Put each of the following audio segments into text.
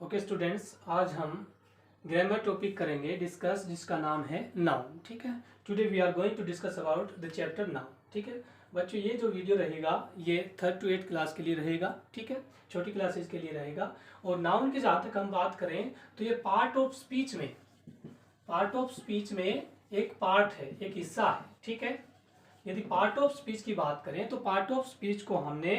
Okay students, आज हम grammar topic करेंगे डिस्कस, जिसका नाम है नाउन। ठीक है, today we are going to discuss about the chapter noun. ठीक है बच्चों, ये जो वीडियो रहेगा ये 3rd to 8th क्लास के लिए रहेगा। ठीक है, छोटी क्लासेस के लिए रहेगा। और नाउन की जहाँ तक हम बात करें तो ये पार्ट ऑफ स्पीच में एक पार्ट है, एक हिस्सा है। ठीक है, यदि पार्ट ऑफ स्पीच की बात करें तो पार्ट ऑफ स्पीच को हमने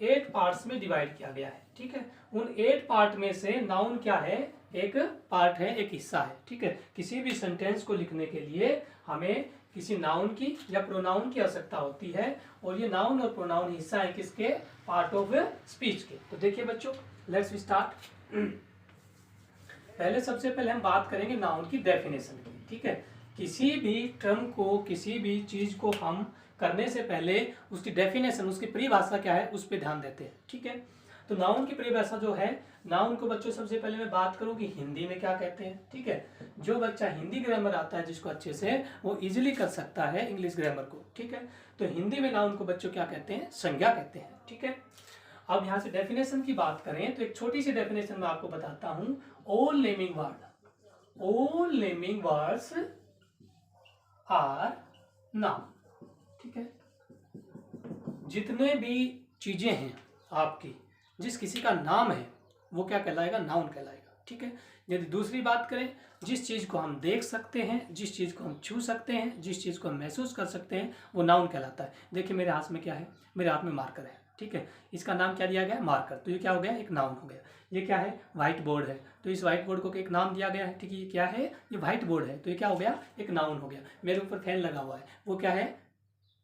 8 पार्ट्स में डिवाइड किया गया है। ठीक है, उन 8 पार्ट में से नाउन क्या है, एक पार्ट है, एक हिस्सा है। ठीक है, किसी भी सेंटेंस को लिखने के लिए हमें किसी नाउन की या प्रोनाउन की आवश्यकता होती है, और ये नाउन और प्रोनाउन हिस्सा है किसके, पार्ट ऑफ स्पीच के। तो देखिए बच्चों, लेट्स स्टार्ट। पहले सबसे पहले हम बात करेंगे नाउन की डेफिनेशन की। ठीक है, किसी भी टर्म को, किसी भी चीज को हम करने से पहले उसकी डेफिनेशन, उसकी परिभाषा क्या है, उस पर ध्यान देते हैं। ठीक है, तो नाउन की परिभाषा जो है, नाउन को बच्चों सबसे पहले मैं बात करूं कि हिंदी में क्या कहते हैं। ठीक है, जो बच्चा हिंदी ग्रामर आता है जिसको अच्छे से, वो इजिली कर सकता है इंग्लिश ग्रामर को। ठीक है, तो हिंदी में नाउन को बच्चों क्या कहते हैं, संज्ञा कहते हैं। ठीक है, अब यहाँ से डेफिनेशन की बात करें तो एक छोटी सी डेफिनेशन मैं आपको बताता हूं। All naming words are noun. ठीक है, जितने भी चीजें हैं आपकी, जिस किसी का नाम है वो क्या कहलाएगा, नाउन कहलाएगा। ठीक है, यदि दूसरी बात करें, जिस चीज को हम देख सकते हैं, जिस चीज को हम छू सकते हैं, जिस चीज को हम महसूस कर सकते हैं, वो नाउन कहलाता है। देखिए मेरे हाथ में क्या है, मेरे हाथ में मार्कर है। ठीक है, इसका नाम क्या दिया गया है, मार्कर। तो ये क्या हो गया, एक नाउन हो गया। ये क्या है, व्हाइट बोर्ड है, तो इस व्हाइट बोर्ड को एक नाम दिया गया है। ठीक है, ये क्या है, ये व्हाइट बोर्ड है, तो ये क्या हो गया, एक नाउन हो गया। मेरे ऊपर फैन लगा हुआ है, वो क्या है,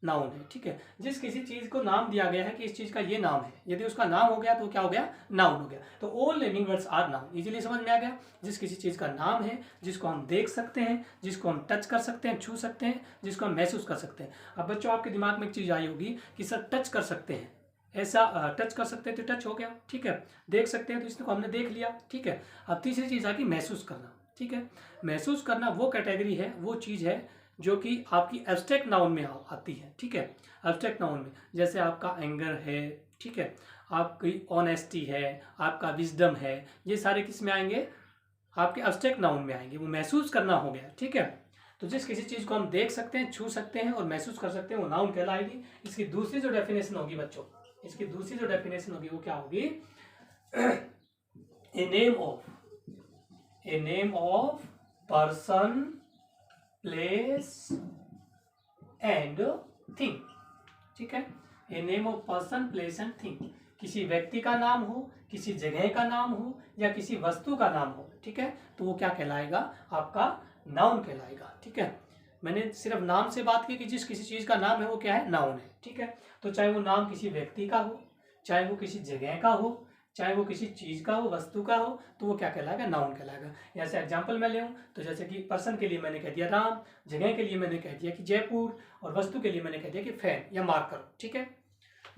नाउन है। ठीक है, जिस किसी चीज को नाम दिया गया है कि इस चीज का ये नाम है, यदि उसका नाम हो गया तो क्या हो गया, नाउन हो गया। तो all naming words are noun. Easily समझ में आ गया, जिस किसी चीज का नाम है, जिसको हम देख सकते हैं, जिसको हम टच कर सकते हैं, छू सकते हैं, जिसको हम महसूस कर सकते हैं। अब बच्चों आपके दिमाग में एक चीज आई होगी कि सर टच कर सकते हैं, ऐसा टच कर सकते हैं तो टच हो गया। ठीक है, देख सकते हैं तो इसको हमने देख लिया। ठीक है, अब तीसरी चीज आ गई महसूस करना। ठीक है, महसूस करना वो कैटेगरी है, वो चीज है जो कि आपकी एब्स्ट्रैक्ट नाउन में आती है। ठीक है, एब्स्ट्रैक्ट नाउन में जैसे आपका एंगर है, ठीक है, आपकी ऑनेस्टी है, आपका विजडम है, ये सारे किस में आएंगे, आपके एब्स्ट्रैक्ट नाउन में आएंगे। वो महसूस करना हो गया। ठीक है, तो जिस किसी चीज को हम देख सकते हैं, छू सकते हैं और महसूस कर सकते हैं, वो नाउन कहलाएगी। इसकी दूसरी जो डेफिनेशन होगी बच्चों, इसकी दूसरी जो डेफिनेशन होगी वो क्या होगी, a name of person, place and thing. ठीक है, a name of person, place and thing. किसी व्यक्ति का नाम हो, किसी जगह का नाम हो, या किसी वस्तु का नाम हो। ठीक है, तो वो क्या कहलाएगा, आपका नाउन कहलाएगा। ठीक है, मैंने सिर्फ नाम से बात की कि जिस किसी चीज का नाम है वो क्या है, नाउन है। ठीक है, तो चाहे वो नाम किसी व्यक्ति का हो, चाहे वो किसी जगह का हो, चाहे वो किसी चीज का हो, वस्तु का हो, तो वो क्या कहलाएगा, नाउन कहलाएगा। जैसे एग्जांपल मैं ले तो जैसे कि पर्सन के लिए मैंने कह दिया राम, जगह के लिए मैंने कह दिया कि जयपुर, और वस्तु के लिए मैंने कह दिया कि फैन या मार्कर। ठीक है,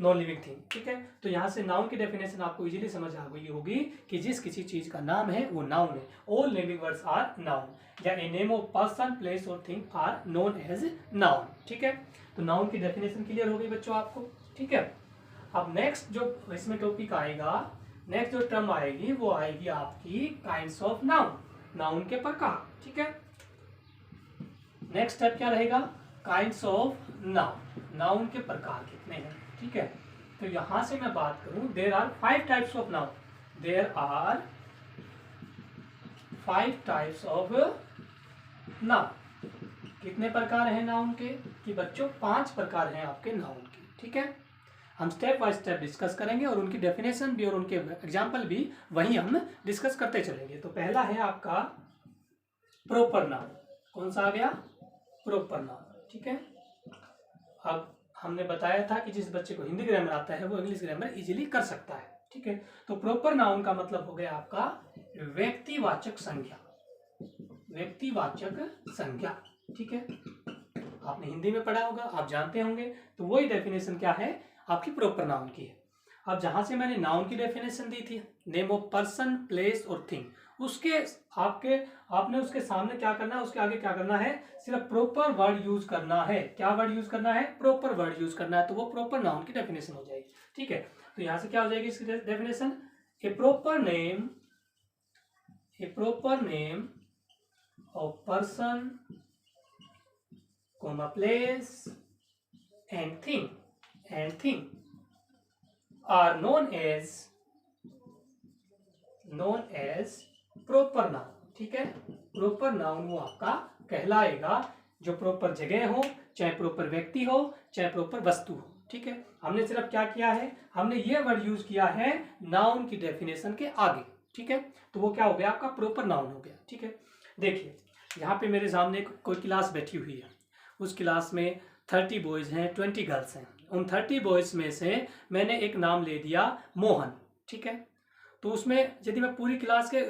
नॉन लिविंग थिंग। ठीक है, तो यहाँ से नाउन की डेफिनेशन आपको इजीली समझ आ गई होगी कि जिस किसी चीज का नाम है वो नाउन है। All naming words are noun, या a name of person, place और thing are known as noun. ठीक है, तो नाउन की डेफिनेशन क्लियर हो गई बच्चों आपको। ठीक है, अब नेक्स्ट जो इसमें टॉपिक आएगा, नेक्स्ट जो टर्म आएगी वो आएगी आपकी काइंड्स ऑफ नाउन, नाउन के प्रकार। ठीक है, नेक्स्ट स्टेप क्या रहेगा, काइंड्स ऑफ नाउन, नाउन के प्रकार कितने हैं। ठीक है, तो यहां से मैं बात करूं, there are 5 types of noun, there are 5 types of noun. कितने प्रकार हैं नाउन के, कि बच्चों 5 प्रकार हैं आपके नाउन के। ठीक है, हम स्टेप बाय स्टेप डिस्कस करेंगे और उनकी डेफिनेशन भी और उनके एग्जाम्पल भी वहीं हम डिस्कस करते चलेंगे। तो पहला है आपका प्रॉपर नाउन। कौन सा आ गया, प्रॉपर नाउन। ठीक है, अब हमने बताया था कि जिस बच्चे को हिंदी ग्रामर आता है वो इंग्लिश ग्रामर इजीली कर सकता है। ठीक है, तो प्रॉपर नाउन का मतलब हो गया आपका व्यक्तिवाचक संज्ञा, व्यक्तिवाचक संज्ञा। ठीक है, आपने हिंदी में पढ़ा होगा, आप जानते होंगे, तो वही डेफिनेशन क्या है आपकी प्रॉपर नाउन की है। अब जहां से मैंने नाउन की डेफिनेशन दी थी, नेम ऑफ पर्सन, प्लेस और थिंग, उसके आपने उसके सामने क्या करना है, उसके आगे क्या करना है, सिर्फ प्रॉपर वर्ड यूज करना है। क्या वर्ड यूज करना है, प्रॉपर वर्ड यूज करना है, तो वो प्रॉपर नाउन की डेफिनेशन हो जाएगी। ठीक है, तो यहां से क्या हो जाएगी इसकी definition, a proper name a proper name of person, place and thing are known as proper noun. ठीक है, प्रॉपर नाउन वो आपका कहलाएगा जो प्रॉपर जगह हो, चाहे प्रॉपर व्यक्ति हो, चाहे प्रॉपर वस्तु हो। ठीक है, हमने सिर्फ क्या किया है, हमने ये वर्ड यूज किया है नाउन की डेफिनेशन के आगे। ठीक है, तो वो क्या हो गया आपका प्रॉपर नाउन हो गया। ठीक है, देखिए यहाँ पे मेरे सामने कोई क्लास बैठी हुई है, उस क्लास में 30 बॉयज हैं, 20 गर्ल्स हैं। उन 30 बॉयज में से मैंने एक नाम ले दिया मोहन। ठीक है, तो उसमें यदि मैं पूरी क्लास के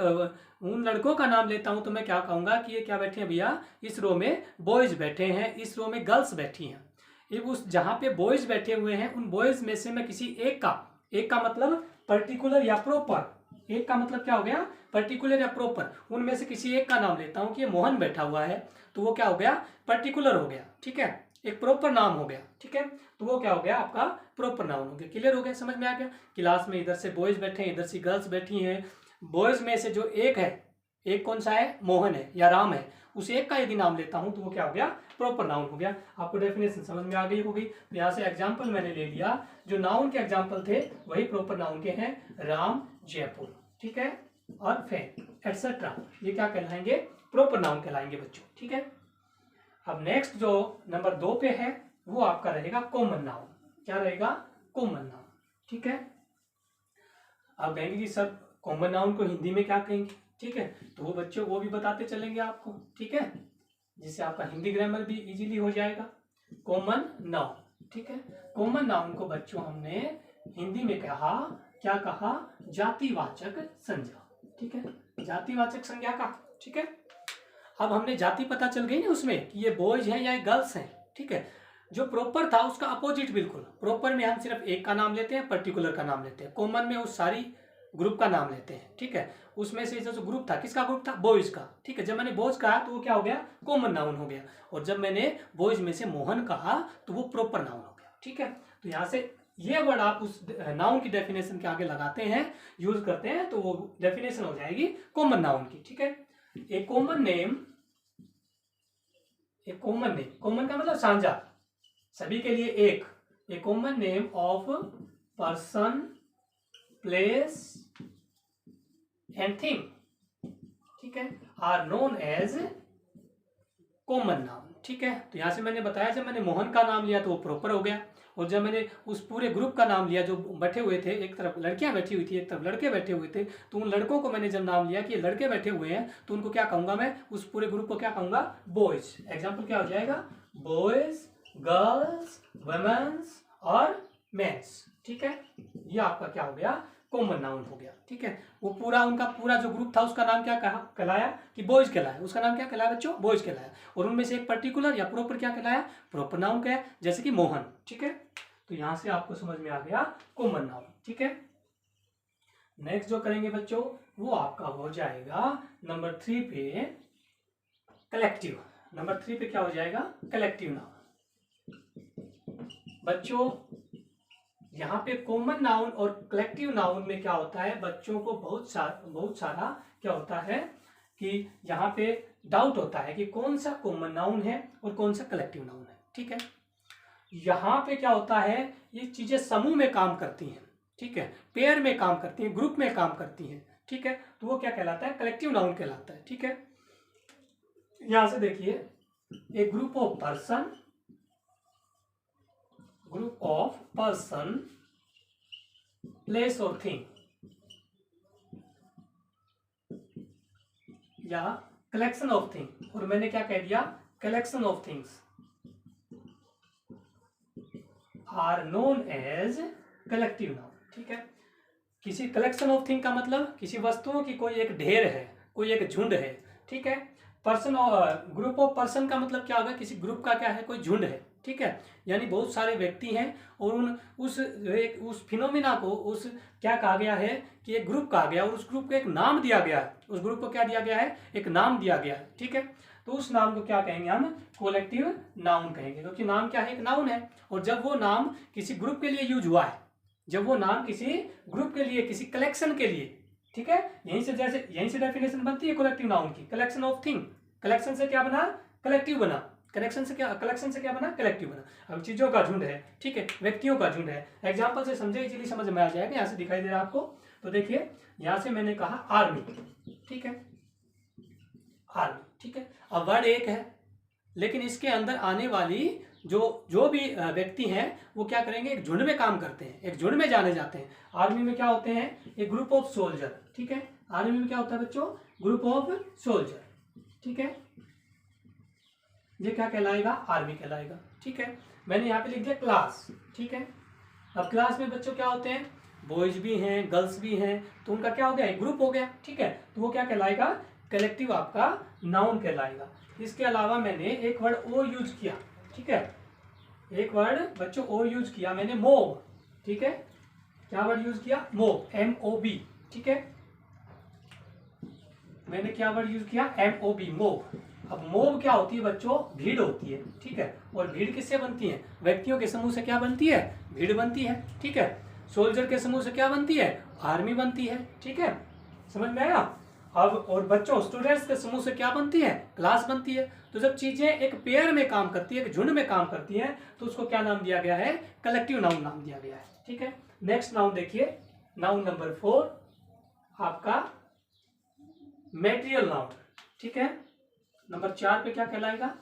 उन लड़कों का नाम लेता हूं तो मैं क्या कहूंगा कि ये क्या बैठे हैं भैया, इस रो में बॉयज बैठे हैं, इस रो में गर्ल्स बैठी हैं। ये उस जहां पे बॉयज बैठे हुए हैं उन बॉयज में से मैं किसी एक का मतलब पर्टिकुलर या प्रॉपर, एक का मतलब क्या हो गया पर्टिकुलर या प्रॉपर, उनमें से किसी एक का नाम लेता हूं कि ये मोहन बैठा हुआ है, तो वो क्या हो गया पर्टिकुलर हो गया। ठीक है, एक प्रॉपर नाम हो गया। ठीक है, तो वो क्या हो गया आपका प्रॉपर नाउन हो गया। क्लियर हो गया, समझ में आ गया। क्लास में इधर से बॉयज बैठे हैं, इधर से गर्ल्स बैठी हैं। बॉयज में से जो एक है, एक कौन सा है, मोहन है या राम है, उस एक का यदि नाम लेता हूं तो वो क्या हो गया प्रॉपर नाउन हो गया। आपको डेफिनेशन समझ में आ गई होगी। तो यहाँ से एग्जाम्पल मैंने ले लिया, जो नाउन के एग्जाम्पल थे वही प्रॉपर नाउन के हैं, राम, जयपुर, ठीक है, और फैन एटसेट्रा, ये क्या कहलाएंगे प्रॉपर नाउन कहलाएंगे बच्चों। ठीक है, अब नेक्स्ट जो नंबर 2 पे है वो आपका रहेगा कॉमन नाउन। क्या रहेगा, कॉमन नाउन। ठीक है, आप कहेंगे कि सर कॉमन नाउन को हिंदी में क्या कहेंगे। ठीक है, तो वो बच्चों वो भी बताते चलेंगे आपको। ठीक है, जिससे आपका हिंदी ग्रामर भी इजीली हो जाएगा। कॉमन नाउन, ठीक है, कॉमन नाउन को बच्चों हमने हिंदी में कहा, क्या कहा, जातिवाचक संज्ञा। ठीक है, जातिवाचक संज्ञा का। ठीक है, अब हमने जाति पता चल गई ना उसमें कि ये बॉयज हैं या गर्ल्स हैं। ठीक है, जो प्रॉपर था उसका अपोजिट बिल्कुल। प्रॉपर में हम सिर्फ एक का नाम लेते हैं, पर्टिकुलर का नाम लेते हैं। कॉमन में उस सारी ग्रुप का नाम लेते हैं। ठीक है, उसमें से जो ग्रुप था, किसका ग्रुप था, बॉयज का। ठीक है, जब मैंने बॉयज कहा तो वो क्या हो गया कॉमन नाउन हो गया, और जब मैंने बॉयज में से मोहन कहा तो वो प्रॉपर नाउन हो गया। ठीक है, तो यहाँ से ये वर्ड आप उस नाउन की डेफिनेशन के आगे लगाते हैं, यूज करते हैं, तो वो डेफिनेशन हो जाएगी कॉमन नाउन की। ठीक है, a common name, a common name, common का मतलब साझा, सभी के लिए एक। A common name of person, place and thing, ठीक है, are known as common noun. ठीक है, तो यहां से मैंने बताया जब मैंने मोहन का नाम लिया तो वो प्रॉपर हो गया, और जब मैंने उस पूरे ग्रुप का नाम लिया जो बैठे हुए थे, एक तरफ लड़कियां बैठी हुई थी, एक तरफ लड़के बैठे हुए थे, तो उन लड़कों को मैंने जब नाम लिया कि लड़के बैठे हुए हैं तो उनको क्या कहूंगा मैं, उस पूरे ग्रुप को क्या कहूंगा, बॉयज। एग्जाम्पल क्या हो जाएगा, बॉयज, गर्ल्स, वुमेन्स और मेंस। ठीक है, ये आपका क्या हो गया कॉमन नाउन हो गया। ठीक है, वो पूरा उनका पूरा जो ग्रुप था उसका नाम क्या कहा, कहलाया कि बॉयज कहलाया, उसका नाम क्या कहलाया बच्चों, बॉयज कहलाया, और उनमें से एक पर्टिकुलर या प्रॉपर क्या कहलाया, प्रॉपर नाउन क्या है, जैसे कि मोहन। ठीक है, तो यहां से आपको समझ में आ गया कॉमन नाउन। ठीक है, नेक्स्ट जो करेंगे बच्चों वो आपका हो जाएगा नंबर 3 पे कलेक्टिव। नंबर 3 पे क्या हो जाएगा, कलेक्टिव नाउन। बच्चों यहाँ पे कॉमन नाउन और कलेक्टिव नाउन में क्या होता है, बच्चों को बहुत सारा क्या होता है कि यहाँ पे डाउट होता है कि कौन सा कॉमन नाउन है और कौन सा कलेक्टिव नाउन है। ठीक है, यहाँ पे क्या होता है, ये चीजें समूह में काम करती हैं। ठीक है, पेयर में काम करती हैं, ग्रुप में काम करती हैं। ठीक है, तो वो क्या कहलाता है, कलेक्टिव नाउन कहलाता है। ठीक है, यहां से देखिए, a group of person, group of person, place और थिंग, या कलेक्शन ऑफ थिंग, और मैंने क्या कह दिया, collection of things are known as collective noun. ठीक है, किसी कलेक्शन ऑफ थिंग का मतलब किसी वस्तुओं की कोई एक ढेर है, कोई एक झुंड है। ठीक है, पर्सन और ग्रुप ऑफ पर्सन का मतलब क्या होगा, किसी ग्रुप का क्या है, कोई झुंड है। ठीक है, यानी बहुत सारे व्यक्ति हैं और उस फिनोमिना को उस क्या कहा गया है कि एक ग्रुप कहा गया और उस ग्रुप को एक नाम दिया गया है। उस ग्रुप को क्या दिया गया है, एक नाम दिया गया है। ठीक है, तो उस नाम को क्या कहेंगे हम, कलेक्टिव नाउन कहेंगे, क्योंकि नाम क्या है, एक नाउन है, और जब वो नाम किसी ग्रुप के लिए यूज हुआ है, जब वो नाम किसी ग्रुप के लिए, किसी कलेक्शन के लिए ठीक है, यहीं से डेफिनेशन बनती है कलेक्टिव नाउन की, कलेक्शन ऑफ थिंग। कलेक्शन से क्या बना, कलेक्टिव बना। कलेक्शन से क्या बना, कलेक्टिव बना। अब चीजों का झुंड है, ठीक है, व्यक्तियों का झुंड है। एग्जाम्पल से समझे, इजीली समझ में आ जाएगा। यहाँ से दिखाई दे रहा है आपको, तो देखिए यहाँ से मैंने कहा आर्मी, ठीक है, आर्मी, ठीक है। अब वर्ड एक है, लेकिन इसके अंदर आने वाली जो भी व्यक्ति हैं वो क्या करेंगे, एक झुंड में काम करते हैं, एक झुंड में जाने जाते हैं। आर्मी में क्या होते हैं, एक ग्रुप ऑफ सोल्जर, ठीक है। आर्मी में क्या होता है बच्चों, ग्रुप ऑफ सोल्जर, ठीक है। ये क्या कहलाएगा, आर्मी कहलाएगा, ठीक है। मैंने यहाँ पे लिख दिया क्लास, ठीक है। अब क्लास में बच्चों क्या होते हैं, बॉयज भी हैं, गर्ल्स भी हैं, तो उनका क्या हो गया, एक ग्रुप हो गया, ठीक है। तो वो क्या कहलाएगा, कलेक्टिव आपका नाउन कहलाएगा। इसके अलावा मैंने एक वर्ड और यूज किया, ठीक है, एक वर्ड बच्चों और यूज किया मैंने, मोब, ठीक है। क्या वर्ड यूज किया, मोब, MOB, ठीक है। मैंने क्या वर्ड यूज किया, MOB, मोब। अब मोब क्या होती है बच्चों, भीड़ होती है, ठीक है। और भीड़ किससे बनती है, व्यक्तियों के समूह से क्या बनती है, भीड़ बनती है, ठीक है। सोल्जर के समूह से क्या बनती है, आर्मी बनती है, ठीक है, समझ में आया। अब और बच्चों स्टूडेंट्स के समूह से क्या बनती है, क्लास बनती है। तो जब चीजें एक पेयर में काम करती है, एक झुंड में काम करती हैं, तो उसको क्या नाम दिया गया है, कलेक्टिव नाउन नाम दिया गया है, ठीक है। नेक्स्ट नाउन देखिए, नाउन नंबर 4 आपका मेटेरियल नाउन, ठीक है। नंबर 4 पे क्या कहलाएगा,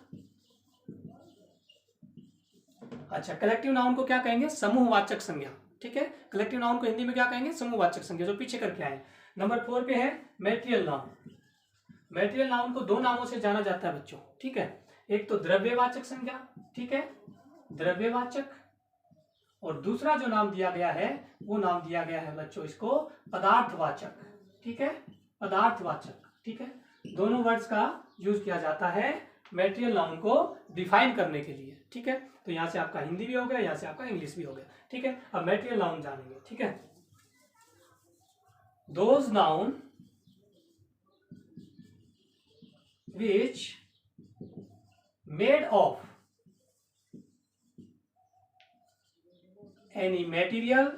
अच्छा, कलेक्टिव नाउन को क्या कहेंगे, समूहवाचक संज्ञा, ठीक है। कलेक्टिव नाउन को हिंदी में क्या कहेंगे, समूहवाचक संज्ञा, जो पीछे करके आए। नंबर 4 पे है मेटेरियल नाउन। मेटेरियल नाउन को दो नामों से जाना जाता है बच्चों, ठीक है। एक तो द्रव्यवाचक संज्ञा, ठीक है, द्रव्यवाचक, और दूसरा जो नाम दिया गया है वो नाम दिया गया है बच्चों इसको पदार्थवाचक, ठीक है, पदार्थवाचक, ठीक है। दोनों वर्ड्स का यूज किया जाता है मेटेरियल नाउन को डिफाइन करने के लिए, ठीक है। तो यहां से आपका हिंदी भी हो गया, यहां से आपका इंग्लिश भी हो गया, ठीक है। अब मेटेरियल नाउन जानेंगे, ठीक है। Those noun which made of any material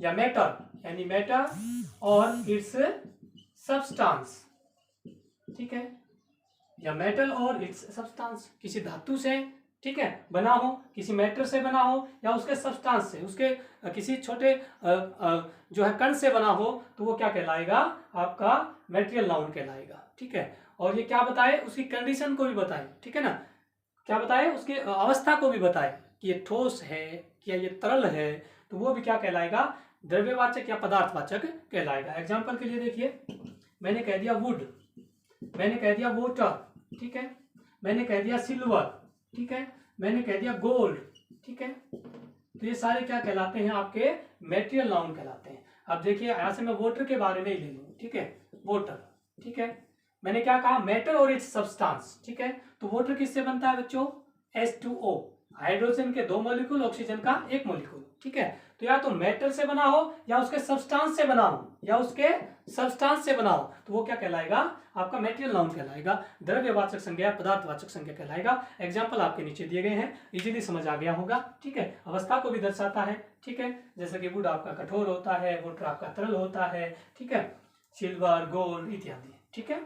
या matter, any matter or its substance, ठीक है, या मेटल और इट्स सब्सटेंस, किसी धातु से, ठीक है, बना हो, किसी मैटर से बना हो, या उसके सब्सटेंस से, उसके किसी छोटे जो है कण से बना हो, तो वो क्या कहलाएगा, आपका मेटेरियल नाउन कहलाएगा, ठीक है। और ये क्या बताए, उसकी कंडीशन को भी बताए, ठीक है ना, क्या बताए, उसकी अवस्था को भी बताए कि ये ठोस है क्या ये तरल है, तो वो भी क्या कहलाएगा, द्रव्यवाचक या पदार्थवाचक कहलाएगा। एग्जाम्पल के लिए देखिए, मैंने कह दिया वुड, मैंने कह दिया वोटर, ठीक है, मैंने कह दिया सिल्वर, ठीक है, मैंने कह दिया गोल्ड, ठीक है। तो ये सारे क्या कहलाते हैं, आपके मेटेरियल नाउन कहलाते हैं। अब देखिए यहां से मैं वोटर के बारे में ही ले लूँ, ठीक है, वोटर, ठीक है, मैंने क्या कहा, मेटर और इट्स सब्सटेंस, ठीक है। तो वोटर किससे बनता है बच्चों, H2O, हाइड्रोजन के 2 मॉलिक्यूल, ऑक्सीजन का 1 मॉलिक्यूल, ठीक है। तो या तो मेटल से बना हो या उसके सब्सटेंस से बना हो, या उसके सब्सटेंस से बना हो, तो वो क्या कहलाएगा, आपका मेटेरियल नाउन कहलाएगा। द्रव्यवाचक संज्ञा, पदार्थवाचक संज्ञा कहलाएगा। एग्जाम्पल आपके नीचे दिए गए हैं, इजीली समझ आ गया होगा, ठीक है। अवस्था को भी दर्शाता है, ठीक है, जैसे कि वुड आपका कठोर होता है, वोटर आपका तरल होता है, ठीक है, सिल्वर, गोल्ड इत्यादि, ठीक है।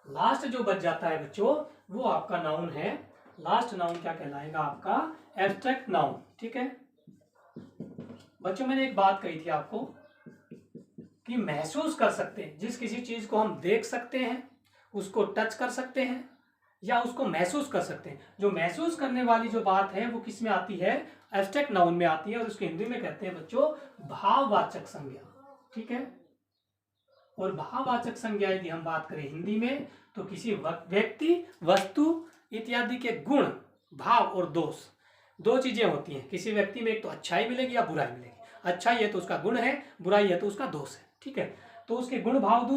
लास्ट जो बच जाता है बच्चों वो आपका नाउन है। लास्ट नाउन क्या कहलाएगा, आपका एब्स्ट्रैक्ट नाउन, ठीक है। बच्चों मैंने एक बात कही थी आपको कि महसूस कर सकते हैं, जिस किसी चीज को हम देख सकते हैं, उसको टच कर सकते हैं, या उसको महसूस कर सकते हैं। जो महसूस करने वाली जो बात है वो किस में आती है, एब्स्ट्रैक्ट नाउन में आती है, और उसको हिंदी में कहते हैं बच्चों भाववाचक संज्ञा, ठीक है। और भाववाचक संज्ञा यदि हम बात करें हिंदी में, तो किसी व्यक्ति, वस्तु इत्यादि के गुण, भाव और दोष, दो चीजें होती हैं किसी व्यक्ति में, एक तो अच्छाई मिलेगी या बुराई मिलेगी। अच्छाई है तो उसका गुण है, बुराई है तो उसका दोष है, ठीक है। तो उसके गुण, भाव,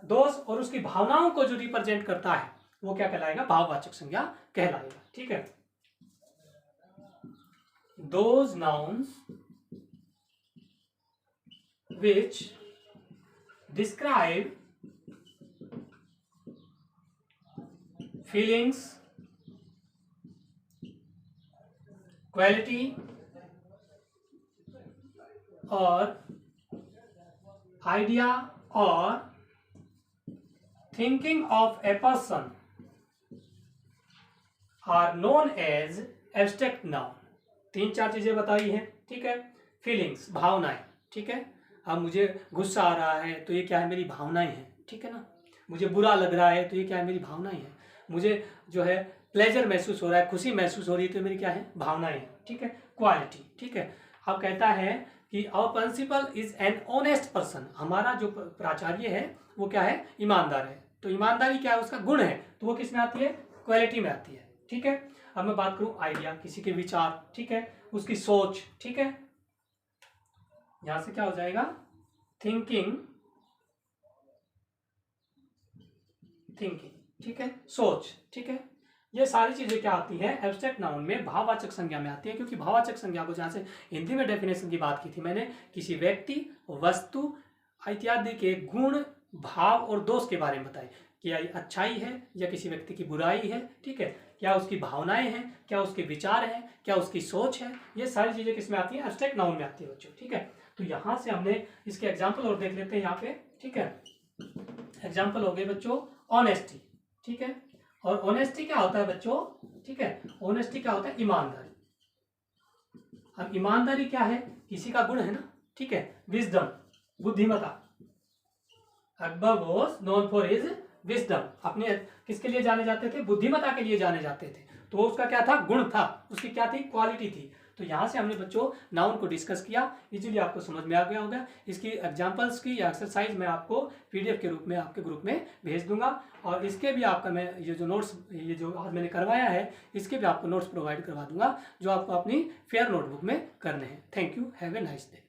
दोष और उसकी भावनाओं को जो रिप्रेजेंट करता है वो क्या कहलाएगा, भाववाचक संज्ञा कहलाएगा, ठीक है। Those nouns which describe feelings, quality और आइडिया और thinking of a person are known as abstract noun. 3-4 चीजें बताई हैं, ठीक है। फीलिंग्स, भावनाएं, ठीक है। अब मुझे गुस्सा आ रहा है तो ये क्या है, मेरी भावनाएं हैं, ठीक है ना। मुझे बुरा लग रहा है तो ये क्या है, मेरी भावनाएं हैं। मुझे जो है प्लेजर महसूस हो रहा है, खुशी महसूस हो रही है तो मेरी क्या है, भावनाएं हैं, ठीक है। क्वालिटी, ठीक है। अब कहता है कि our principal is an honest person. हमारा जो प्राचार्य है वो क्या है, ईमानदार है। तो ईमानदारी क्या है, उसका गुण है, तो वो किस में आती है, क्वालिटी में आती है, ठीक है। अब मैं बात करूं आइडिया, किसी के विचार, ठीक है, उसकी सोच, ठीक है। यहां से क्या हो जाएगा, थिंकिंग, ठीक है, सोच, ठीक है। ये सारी चीजें क्या आती हैं, एब्स्ट्रैक्ट नाउन में भाववाचक संज्ञा में आती है। क्योंकि भाववाचक संज्ञा को, जहां से हिंदी में डेफिनेशन की बात की थी मैंने, किसी व्यक्ति, वस्तु इत्यादि के गुण, भाव और दोष के बारे में बताई। क्या ये अच्छाई है या किसी व्यक्ति की बुराई है, ठीक है। क्या उसकी भावनाएं हैं, क्या उसके विचार हैं, क्या उसकी सोच है, ये सारी चीजें किसमें आती हैं, एब्स्ट्रैक्ट नाउन में आती है बच्चों, ठीक है। तो यहां से हमने इसके एग्जाम्पल और देख लेते हैं यहाँ पे, ठीक है। एग्जाम्पल हो गए बच्चों, ऑनेस्टी, ठीक है। और ऑनेस्टी क्या होता है बच्चों, ठीक है, ऑनेस्टी क्या होता है, ईमानदारी। अब ईमानदारी क्या है, किसी का गुण है ना, ठीक है। विजडम, बुद्धिमता। Akbar was known for his wisdom. अपने किसके लिए जाने जाते थे, बुद्धिमता के लिए जाने जाते थे। तो उसका क्या था, गुण था, उसकी क्या थी, क्वालिटी थी। तो यहां से हमने बच्चों नाउन को डिस्कस किया, इजीली आपको समझ में आ गया होगा। इसकी एग्जांपल्स की या एक्सरसाइज मैं आपको पीडीएफ के रूप में आपके ग्रुप में भेज दूंगा। और इसके भी आपका मैं ये जो नोट्स, ये जो आज मैंने करवाया है, इसके भी आपको नोट्स प्रोवाइड करवा दूंगा, जो आपको अपनी फेयर नोटबुक में करने हैं। Thank you, have a nice day.